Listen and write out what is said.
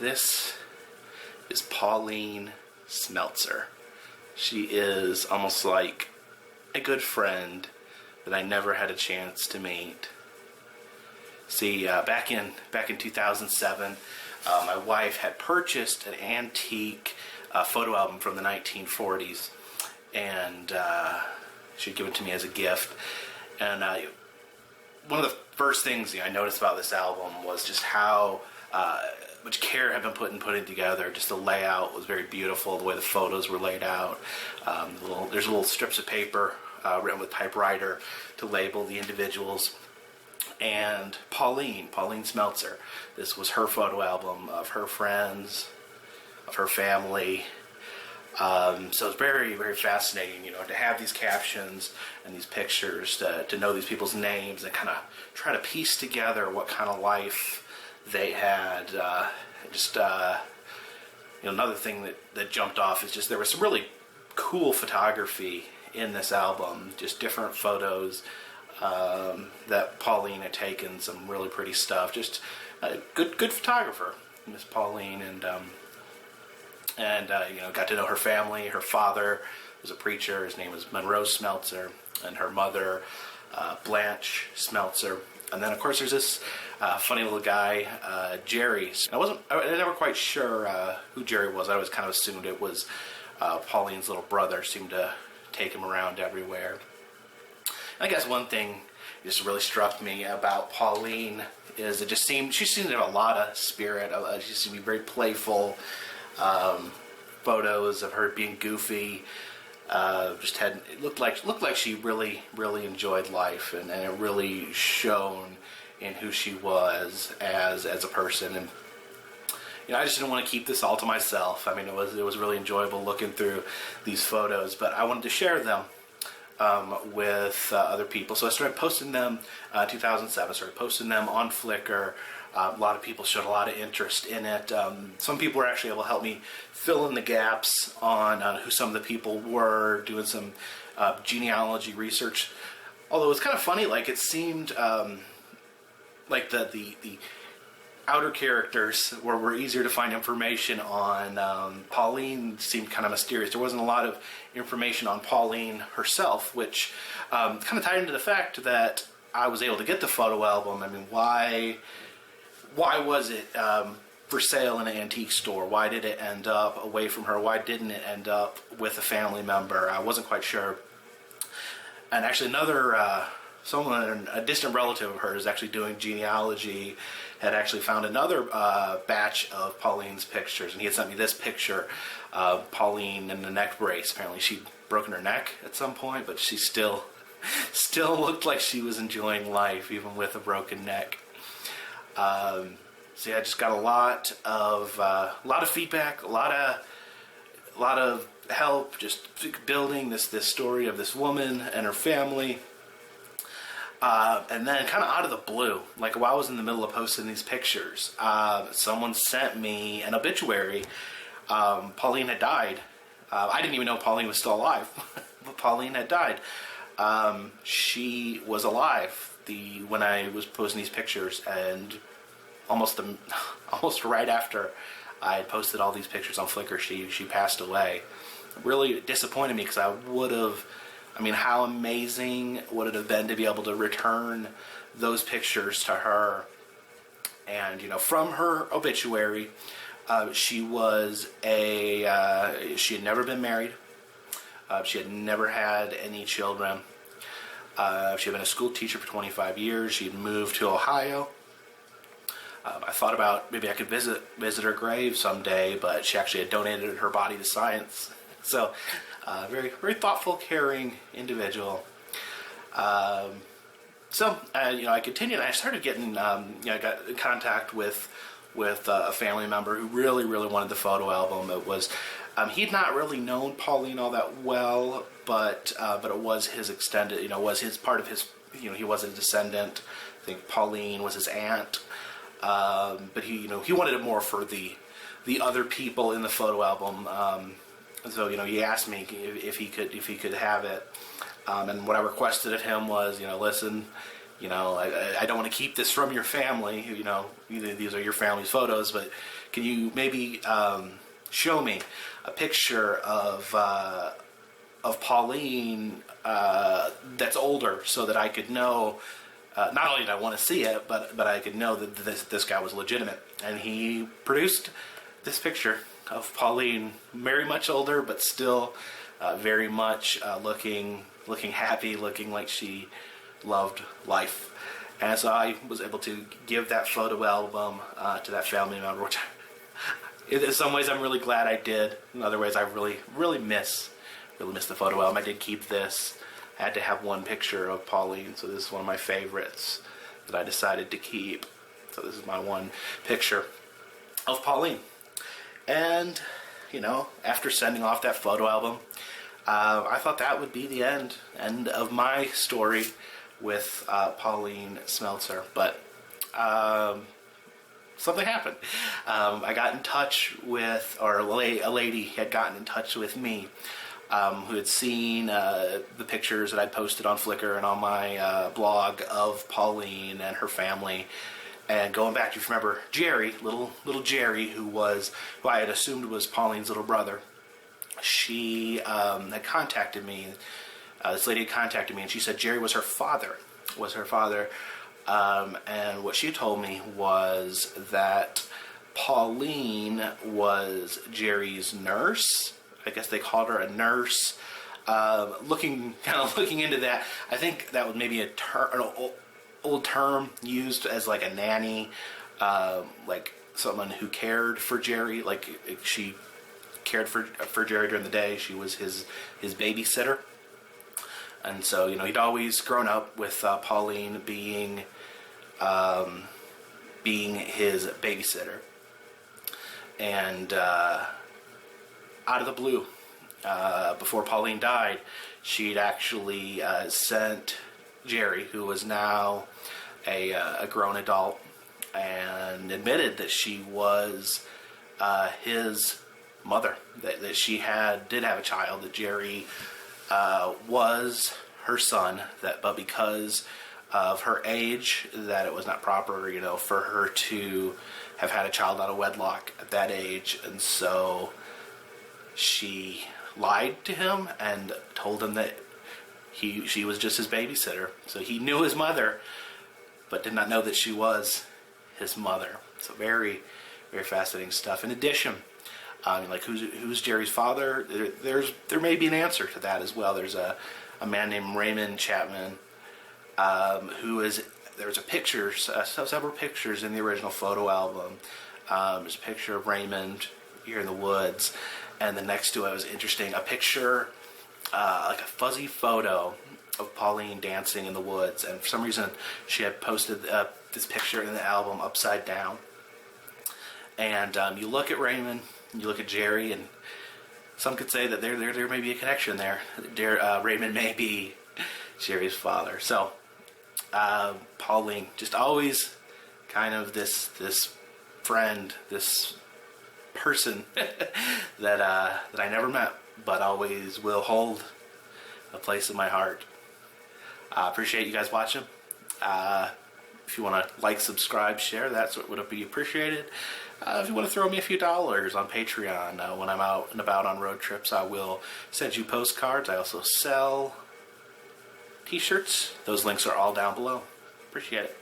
This is Pauline Smeltzer. She is almost like a good friend that I never had a chance to meet. See, back in 2007, my wife had purchased an antique photo album from the 1940s, and she'd given it to me as a gift. And one of the first things I noticed about this album was just how much care had been put in putting it together. Just the layout was very beautiful, the way the photos were laid out. There's little strips of paper written with typewriter to label the individuals. And Pauline Smeltzer, this was her photo album of her friends, of her family. So it's very, very fascinating, to have these captions and these pictures, to know these people's names and kind of try to piece together what kind of life they had. Another thing that jumped off is just there was some really cool photography in this album, just different photos that Pauline had taken, some really pretty stuff. Just a good photographer, Miss Pauline, and got to know her family. Her father was a preacher. His name was Monroe Smeltzer, and her mother, Blanche Smeltzer. And then, of course, there's this funny little guy, Jerry. I was never quite sure who Jerry was. I always kind of assumed it was Pauline's little brother. Seemed to take him around everywhere. And I guess one thing just really struck me about Pauline is she seemed to have a lot of spirit. She seemed to be very playful. Photos of her being goofy. It looked like she really, really enjoyed life, and it really shone in who she was as a person. And I just didn't want to keep this all to myself. I mean, it was really enjoyable looking through these photos, but I wanted to share them with other people. So I started posting them 2007. Started posting them on Flickr. A lot of people showed a lot of interest in it. Some people were actually able to help me fill in the gaps on who some of the people were, doing some genealogy research. Although it's kind of funny, like it seemed like the outer characters were easier to find information on. Pauline seemed kind of mysterious. There wasn't a lot of information on Pauline herself, which kind of tied into the fact that I was able to get the photo album. I mean, why was it for sale in an antique store? Why did it end up away from her? Why didn't it end up with a family member? I wasn't quite sure. And actually a distant relative of hers actually doing genealogy had actually found another batch of Pauline's pictures, and he had sent me this picture of Pauline in the neck brace. Apparently she'd broken her neck at some point, but she still looked like she was enjoying life even with a broken neck. So yeah, I just got a lot of feedback, a lot of help, just building this story of this woman and her family. And then kind of out of the blue, like while I was in the middle of posting these pictures, someone sent me an obituary. Pauline had died. I didn't even know Pauline was still alive, but Pauline had died. She was alive when I was posting these pictures, and almost right after I had posted all these pictures on Flickr, she passed away. It really disappointed me, because how amazing would it have been to be able to return those pictures to her. And from her obituary, she had never been married. She had never had any children. She had been a school teacher for 25 years. She had moved to Ohio. I thought about maybe I could visit her grave someday, but she actually had donated her body to science. So, very, very thoughtful, caring individual. I continued. I started getting, I got in contact with a family member who really, really wanted the photo album. It was, he'd not really known Pauline all that well, but it was his extended, was his part of his, he was a descendant. I think Pauline was his aunt. But he wanted it more for the other people in the photo album. So he asked me if he could have it. And what I requested of him was, listen, you know, I don't want to keep this from your family. You know, these are your family's photos, but can you maybe show me a picture of Pauline that's older, so that I could know. Not only did I want to see it, but I could know that this guy was legitimate. And he produced this picture of Pauline, very much older, but still very much looking happy, looking like she loved life. And so I was able to give that photo album to that family member, which in some ways I'm really glad I did. In other ways, I really miss the photo album. I did keep this. I had to have one picture of Pauline, so this is one of my favorites that I decided to keep. So this is my one picture of Pauline. And, you know, after sending off that photo album, I thought that would be the end of my story with Pauline Smeltzer. But something happened. I got in touch with, or a lady had gotten in touch with me, who had seen the pictures that I'd posted on Flickr and on my blog of Pauline and her family. And going back, if you remember Jerry, little Jerry, who I had assumed was Pauline's little brother, she had contacted me. This lady had contacted me, and she said Jerry was her father. And what she told me was that Pauline was Jerry's nurse. I guess they called her a nurse. Looking into that, I think that was maybe an old term used as like a nanny, like someone who cared for Jerry. Like she cared for Jerry during the day. She was his babysitter. And so, you know, he'd always grown up with Pauline being his babysitter. And out of the blue, before Pauline died, she'd actually sent Jerry, who was now a grown adult, and admitted that she was his mother, that she did have a child, that Jerry was her son, but because of her age, that it was not proper, you know, for her to have had a child out of wedlock at that age. And so she lied to him and told him that she was just his babysitter. So he knew his mother, but did not know that she was his mother. So very, very fascinating stuff. In addition, like who's Jerry's father? There may be an answer to that as well. There's a man named Raymond Chapman, there's several pictures in the original photo album. There's a picture of Raymond here in the woods, and then next to it was interesting, a picture, like a fuzzy photo of Pauline dancing in the woods, and for some reason she had posted this picture in the album upside down. And you look at Raymond, you look at Jerry, and some could say that there may be a connection there. Raymond may be Jerry's father. So Pauline, just always kind of this friend, this person that I never met, but always will hold a place in my heart. Appreciate you guys watching. If you want to like, subscribe, share, that's what would be appreciated. If you want to throw me a few dollars on Patreon, when I'm out and about on road trips, I will send you postcards. I also sell t-shirts. Those links are all down below. Appreciate it.